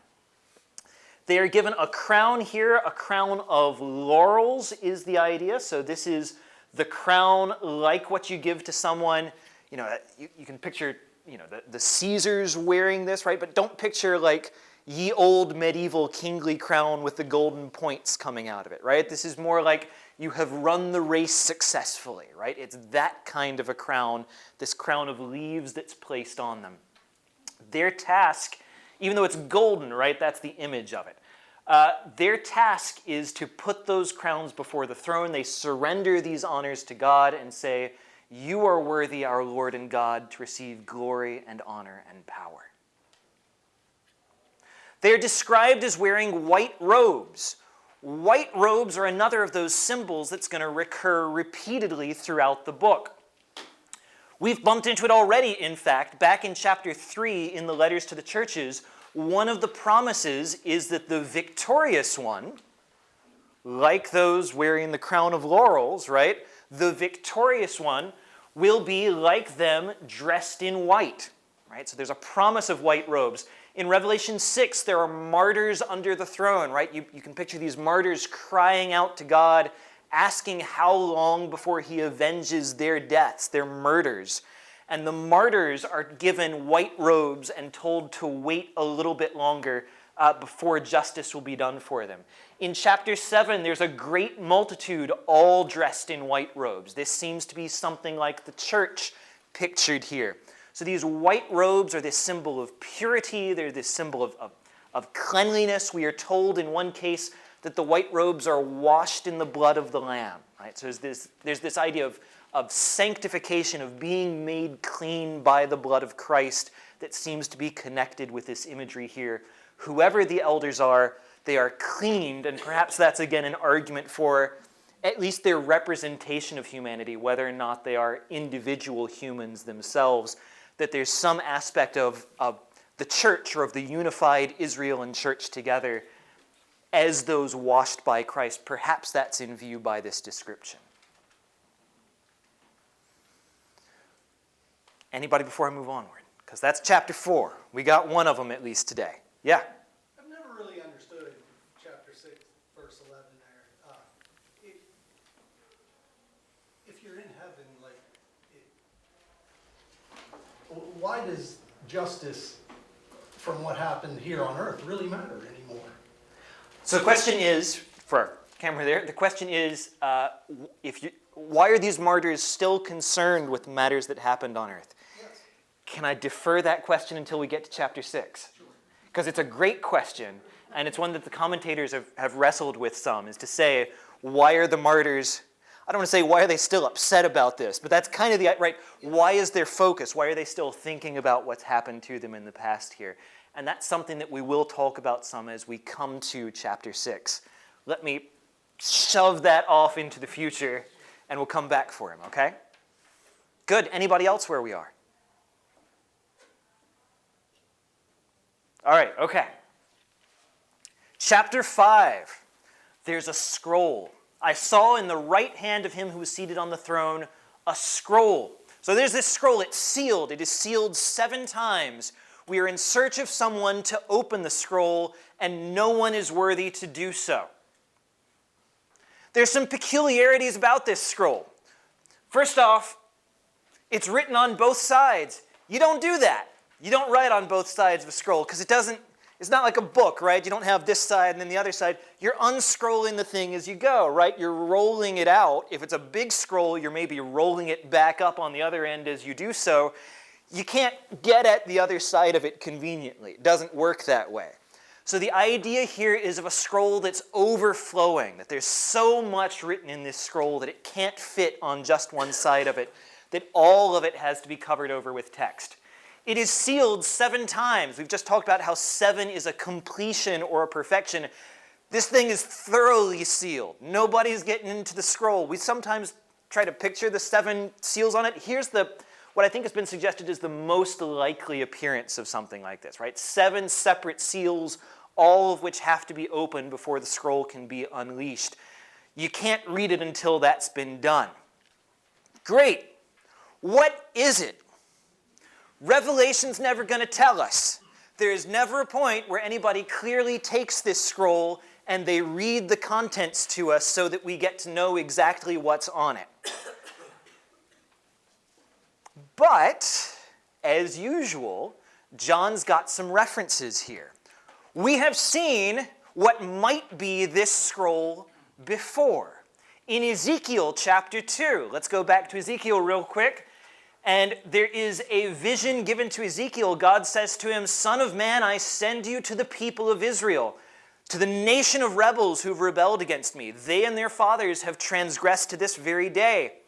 They are given a crown here. A crown of laurels is the idea. So this is the crown like what you give to someone. You know, you can picture, you know, the Caesars wearing this, right? But don't picture like ye old medieval kingly crown with the golden points coming out of it, right? This is more like you have run the race successfully, right? It's that kind of a crown, this crown of leaves that's placed on them. Their task, even though it's golden, right? That's the image of it. Their task is to put those crowns before the throne. They surrender these honors to God and say, you are worthy, our Lord and God, to receive glory and honor and power. They are described as wearing white robes. White robes are another of those symbols that's going to recur repeatedly throughout the book. We've bumped into it already, in fact. Back in chapter 3 in the letters to the churches, one of the promises is that the victorious one, like those wearing the crown of laurels, right? The victorious one will be like them dressed in white, right? So there's a promise of white robes. In Revelation 6, there are martyrs under the throne, right? You can picture these martyrs crying out to God, asking how long before he avenges their deaths, their murders. And the martyrs are given white robes and told to wait a little bit longer before justice will be done for them. In chapter 7, there's a great multitude all dressed in white robes. This seems to be something like the church pictured here. So these white robes are this symbol of purity. They're this symbol of cleanliness. We are told in one case that the white robes are washed in the blood of the Lamb. Right? So there's this idea of sanctification, of being made clean by the blood of Christ that seems to be connected with this imagery here. Whoever the elders are, they are cleaned, and perhaps that's again an argument for at least their representation of humanity, whether or not they are individual humans themselves, that there's some aspect of the church or of the unified Israel and church together as those washed by Christ. Perhaps that's in view by this description. Anybody before I move onward? Because that's chapter 4. We got one of them at least today. Yeah? I've never really understood chapter 6, verse 11 there. If you're in heaven, why does justice from what happened here on earth really matter anymore? So the question is, for our camera there, the question is, why are these martyrs still concerned with matters that happened on earth? Yes. Can I defer that question until we get to chapter 6? Because it's a great question, and it's one that the commentators have wrestled with some, is to say, why are the martyrs, I don't want to say why are they still upset about this, but that's kind of the, right, why is their focus? Why are they still thinking about what's happened to them in the past here? And that's something that we will talk about some as we come to chapter 6. Let me shove that off into the future, and we'll come back for him, okay? Good. Anybody else where we are? All right, okay. Chapter 5. There's a scroll. I saw in the right hand of him who was seated on the throne a scroll. So there's this scroll. It's sealed. It is sealed 7 times. We are in search of someone to open the scroll, and no one is worthy to do so. There's some peculiarities about this scroll. First off, it's written on both sides. You don't do that. You don't write on both sides of a scroll because it's not like a book, right? You don't have this side and then the other side. You're unscrolling the thing as you go, right? You're rolling it out. If it's a big scroll, you're maybe rolling it back up on the other end as you do so. You can't get at the other side of it conveniently. It doesn't work that way. So the idea here is of a scroll that's overflowing, that there's so much written in this scroll that it can't fit on just one side of it, that all of it has to be covered over with text. It is sealed 7 times. We've just talked about how 7 is a completion or a perfection. This thing is thoroughly sealed. Nobody's getting into the scroll. We sometimes try to picture the 7 seals on it. Here's what I think has been suggested is the most likely appearance of something like this, right? 7 separate seals, all of which have to be opened before the scroll can be unleashed. You can't read it until that's been done. Great. What is it? Revelation's never going to tell us. There is never a point where anybody clearly takes this scroll and they read the contents to us so that we get to know exactly what's on it. But, as usual, John's got some references here. We have seen what might be this scroll before. In Ezekiel chapter 2, let's go back to Ezekiel real quick. And there is a vision given to Ezekiel. God says to him, "Son of man, I send you to the people of Israel, to the nation of rebels who've rebelled against me. They and their fathers have transgressed to this very day.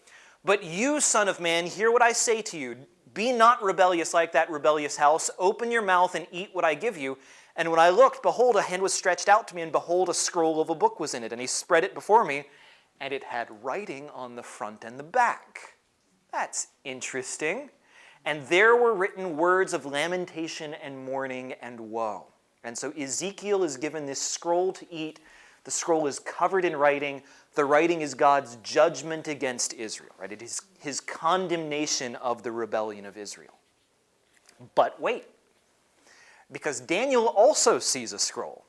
But you, son of man, hear what I say to you. Be not rebellious like that rebellious house. Open your mouth and eat what I give you." And when I looked, behold, a hand was stretched out to me, and behold, a scroll of a book was in it. And he spread it before me, and it had writing on the front and the back. That's interesting. And there were written words of lamentation and mourning and woe. And so Ezekiel is given this scroll to eat. The scroll is covered in writing. The writing is God's judgment against Israel, right? It is his condemnation of the rebellion of Israel. But wait, because Daniel also sees a scroll.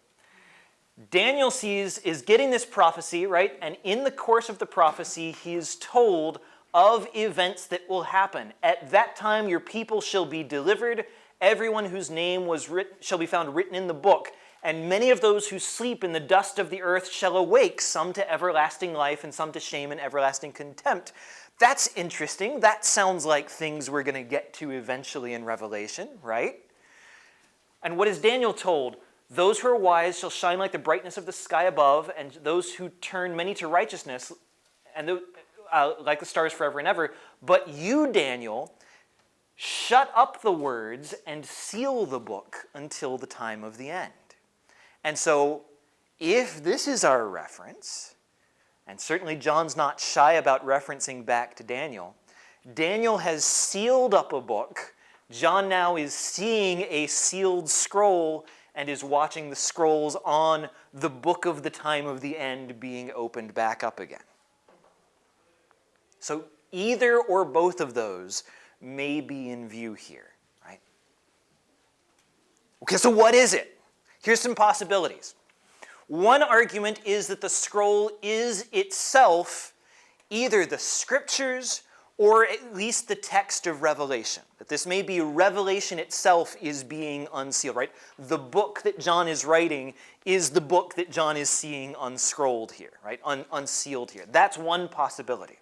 Daniel is getting this prophecy, right? And in the course of the prophecy, he is told of events that will happen. At that time, your people shall be delivered. Everyone whose name was written shall be found written in the book. And many of those who sleep in the dust of the earth shall awake, some to everlasting life and some to shame and everlasting contempt. That's interesting. That sounds like things we're going to get to eventually in Revelation, right? And what is Daniel told? Those who are wise shall shine like the brightness of the sky above, and those who turn many to righteousness, and like the stars forever and ever. But you, Daniel, shut up the words and seal the book until the time of the end. And so, if this is our reference, and certainly John's not shy about referencing back to Daniel, Daniel has sealed up a book. John now is seeing a sealed scroll and is watching the scrolls on the book of the time of the end being opened back up again. So either or both of those may be in view here, right? Okay, so what is it? Here's some possibilities. One argument is that the scroll is itself either the scriptures or at least the text of Revelation. That this may be Revelation itself is being unsealed, right? The book that John is writing is the book that John is seeing unscrolled here, right? Unsealed here. That's one possibility.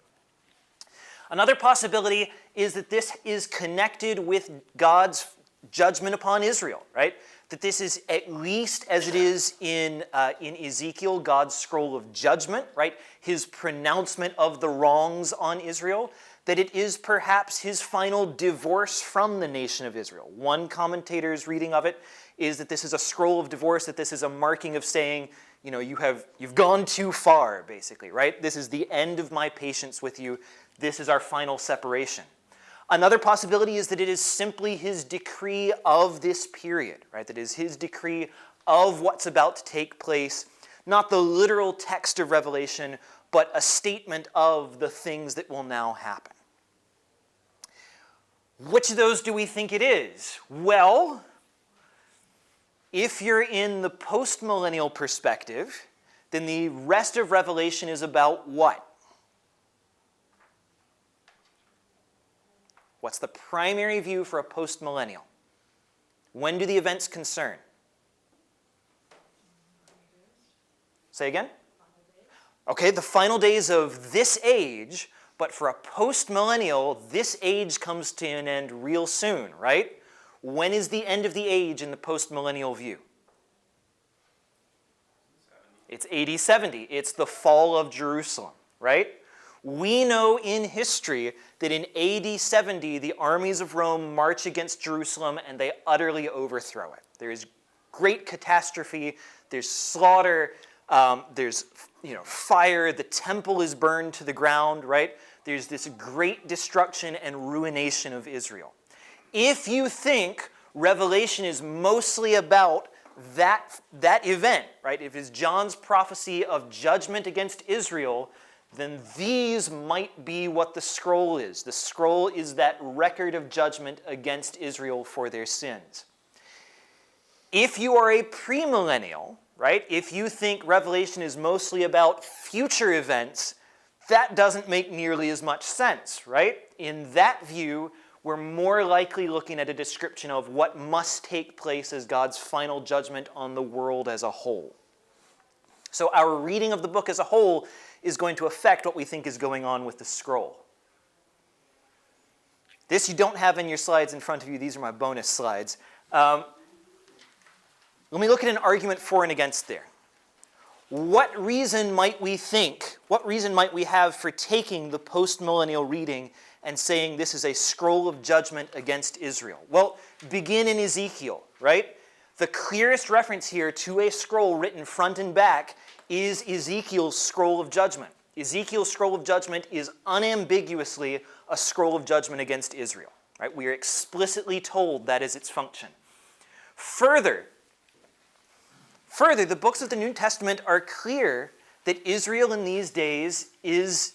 Another possibility is that this is connected with God's judgment upon Israel, right? That this is at least as it is in Ezekiel, God's scroll of judgment, right? His pronouncement of the wrongs on Israel. That it is perhaps his final divorce from the nation of Israel. One commentator's reading of it is that this is a scroll of divorce, that this is a marking of saying, you know, you've gone too far, basically, right? This is the end of my patience with you. This is our final separation. Another possibility is that it is simply his decree of this period, right? That is his decree of what's about to take place, not the literal text of Revelation, but a statement of the things that will now happen. Which of those do we think it is? Well, if you're in the post-millennial perspective, then the rest of Revelation is about what? What's the primary view for a post-millennial? When do the events concern? Say again? Okay, the final days of this age, but for a post-millennial, this age comes to an end real soon, right? When is the end of the age in the post-millennial view? It's AD 70. It's the fall of Jerusalem, right? We know in history that in AD 70, the armies of Rome march against Jerusalem and they utterly overthrow it. There is great catastrophe. There's slaughter. There's fire. The temple is burned to the ground, right? There's this great destruction and ruination of Israel. If you think Revelation is mostly about that event, right? If it's John's prophecy of judgment against Israel, then these might be what the scroll is. The scroll is that record of judgment against Israel for their sins. If you are a premillennial, right? If you think Revelation is mostly about future events, that doesn't make nearly as much sense, right? In that view, we're more likely looking at a description of what must take place as God's final judgment on the world as a whole. So our reading of the book as a whole is going to affect what we think is going on with the scroll. This you don't have in your slides in front of you. These are my bonus slides. Let me look at an argument for and against there. What reason might we have for taking the postmillennial reading and saying this is a scroll of judgment against Israel? Well, begin in Ezekiel, right? The clearest reference here to a scroll written front and back is Ezekiel's scroll of judgment. Ezekiel's scroll of judgment is unambiguously a scroll of judgment against Israel, right? We are explicitly told that is its function. Further, the books of the New Testament are clear that Israel in these days is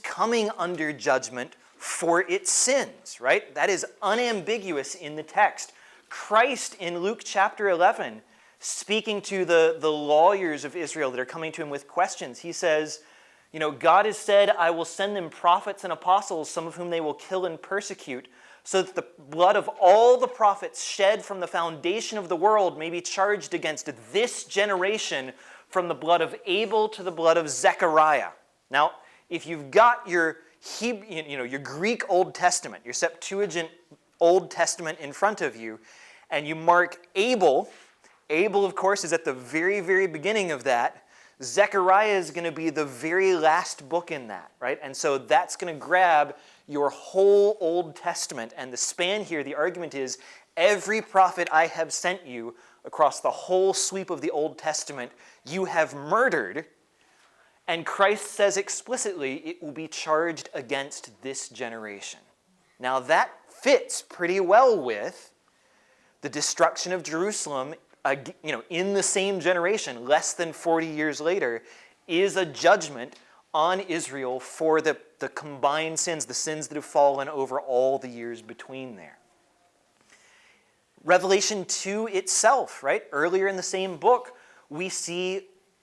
coming under judgment for its sins, right? That is unambiguous in the text. Christ in Luke chapter 11, speaking to the lawyers of Israel that are coming to him with questions, he says, God has said, I will send them prophets and apostles, some of whom they will kill and persecute, so that the blood of all the prophets shed from the foundation of the world may be charged against this generation, from the blood of Abel to the blood of Zechariah. Now, if you've got your Greek Old Testament, your Septuagint Old Testament in front of you, and you mark Abel, of course, is at the very, very beginning of that. Zechariah is going to be the very last book in that, right? And so that's going to grab your whole Old Testament. And the span here, the argument is, every prophet I have sent you across the whole sweep of the Old Testament, you have murdered. And Christ says explicitly, it will be charged against this generation. Now that fits pretty well with the destruction of Jerusalem, in the same generation, less than 40 years later, is a judgment on Israel for the combined sins, the sins that have fallen over all the years between there. Revelation 2 itself, right? Earlier in the same book, we see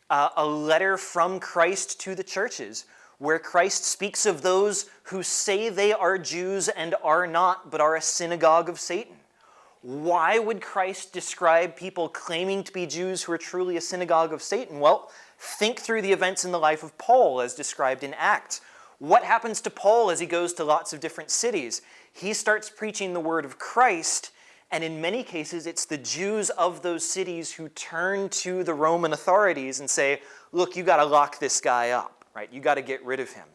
a letter from Christ to the churches, where Christ speaks of those who say they are Jews and are not, but are a synagogue of Satan. Why would Christ describe people claiming to be Jews who are truly a synagogue of Satan? Well, think through the events in the life of Paul as described in Acts. What happens to Paul as he goes to lots of different cities? He starts preaching the word of Christ, and in many cases it's the Jews of those cities who turn to the Roman authorities and say, look, you got to lock this guy up, right? You got to get rid of him.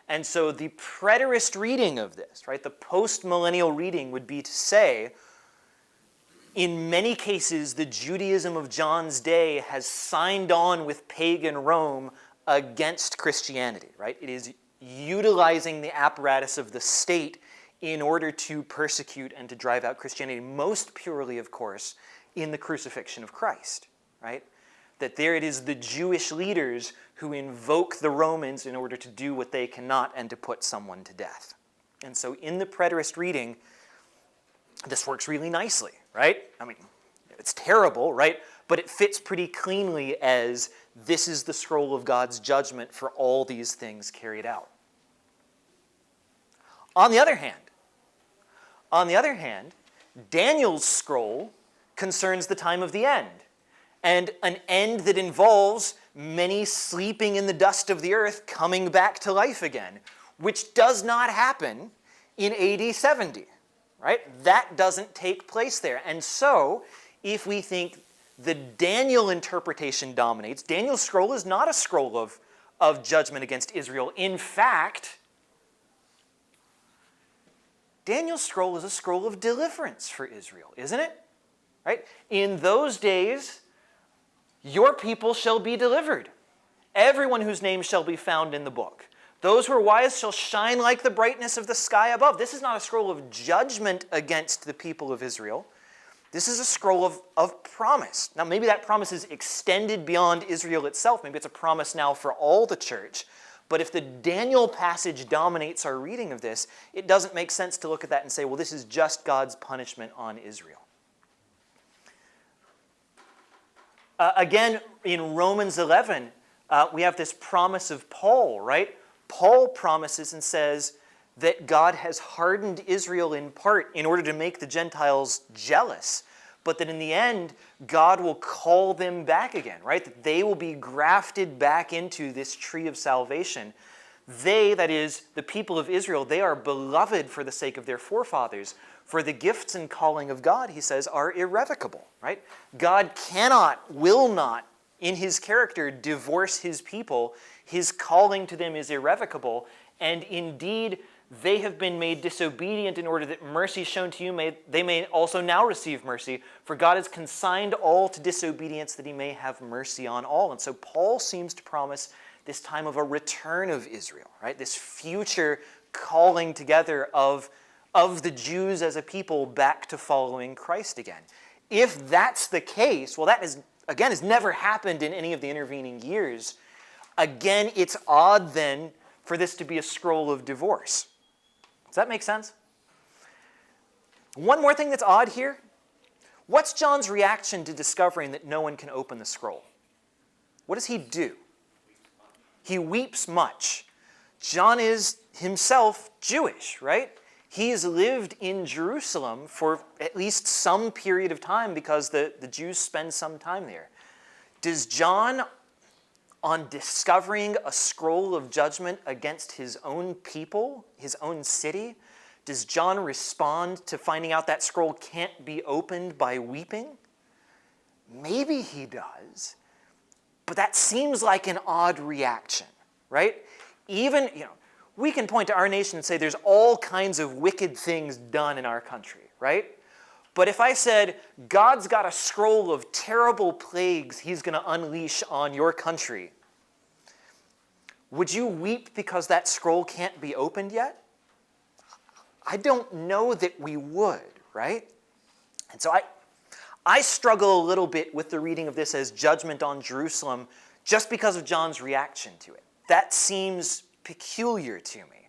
And so the preterist reading of this, right, the post-millennial reading would be to say, in many cases, the Judaism of John's day has signed on with pagan Rome against Christianity, right? It is utilizing the apparatus of the state in order to persecute and to drive out Christianity, most purely, of course, in the crucifixion of Christ, right? That there it is the Jewish leaders who invoke the Romans in order to do what they cannot and to put someone to death. And so in the preterist reading, this works really nicely, right? I mean, it's terrible, right? But it fits pretty cleanly as this is the scroll of God's judgment for all these things carried out. On the other hand, Daniel's scroll concerns the time of the end, and an end that involves many sleeping in the dust of the earth coming back to life again, which does not happen in AD 70. Right? That doesn't take place there. And so, if we think the Daniel interpretation dominates. Daniel's scroll is not a scroll of judgment against Israel. In fact, Daniel's scroll is a scroll of deliverance for Israel, isn't it? Right? In those days, your people shall be delivered. Everyone whose name shall be found in the book. Those who are wise shall shine like the brightness of the sky above. This is not a scroll of judgment against the people of Israel. This is a scroll of promise. Now, maybe that promise is extended beyond Israel itself. Maybe it's a promise now for all the church. But if the Daniel passage dominates our reading of this, it doesn't make sense to look at that and say, well, this is just God's punishment on Israel. Again, in Romans 11, we have this promise of Paul, right? Paul promises and says that God has hardened Israel in part in order to make the Gentiles jealous, but that in the end, God will call them back again, right? That they will be grafted back into this tree of salvation. They, that is, the people of Israel, they are beloved for the sake of their forefathers. For the gifts and calling of God, he says, are irrevocable, right? God cannot, will not, in his character, divorce his people. His calling to them is irrevocable, and indeed, they have been made disobedient in order that mercy shown to you, they may also now receive mercy. For God has consigned all to disobedience that he may have mercy on all. And so Paul seems to promise this time of a return of Israel, right? This future calling together of the Jews as a people back to following Christ again. If that's the case, well, that is, again, has never happened in any of the intervening years. Again, it's odd then for this to be a scroll of divorce. Does that make sense? One more thing that's odd here. What's John's reaction to discovering that no one can open the scroll? What does he do? He weeps much. John is himself Jewish, right? He's lived in Jerusalem for at least some period of time because the Jews spend some time there. Does John, on discovering a scroll of judgment against his own people, his own city, does John respond to finding out that scroll can't be opened by weeping? Maybe he does, but that seems like an odd reaction, right? Even, we can point to our nation and say there's all kinds of wicked things done in our country, right? But if I said, God's got a scroll of terrible plagues he's going to unleash on your country, would you weep because that scroll can't be opened yet? I don't know that we would, right? And so I struggle a little bit with the reading of this as judgment on Jerusalem just because of John's reaction to it. That seems peculiar to me.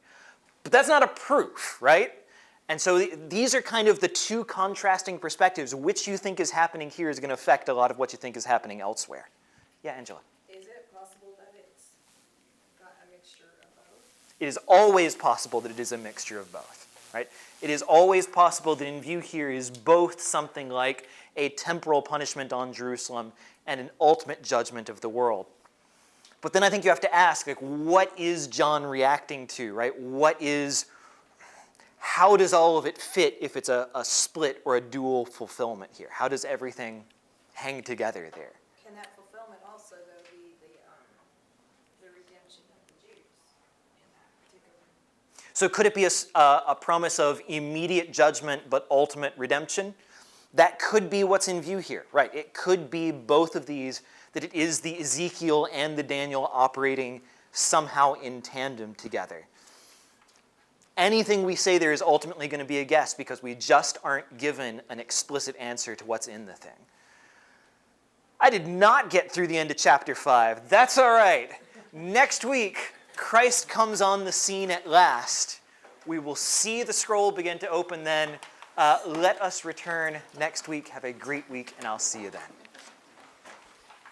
But that's not a proof, right? And so these are kind of the two contrasting perspectives. Which you think is happening here is going to affect a lot of what you think is happening elsewhere. Yeah, Angela. Is it possible that it's got a mixture of both? It is always possible that it is a mixture of both, right? It is always possible that in view here is both something like a temporal punishment on Jerusalem and an ultimate judgment of the world. But then I think you have to ask, what is John reacting to, right? How does all of it fit if it's a split or a dual fulfillment here? How does everything hang together there? Can that fulfillment also, though, be the redemption of the Jews in that particular? So could it be a promise of immediate judgment but ultimate redemption? That could be what's in view here, right? It could be both of these, that it is the Ezekiel and the Daniel operating somehow in tandem together. Anything we say there is ultimately going to be a guess because we just aren't given an explicit answer to what's in the thing. I did not get through the end of chapter 5. That's all right. Next week, Christ comes on the scene at last. We will see the scroll begin to open then. Let us return next week. Have a great week, and I'll see you then.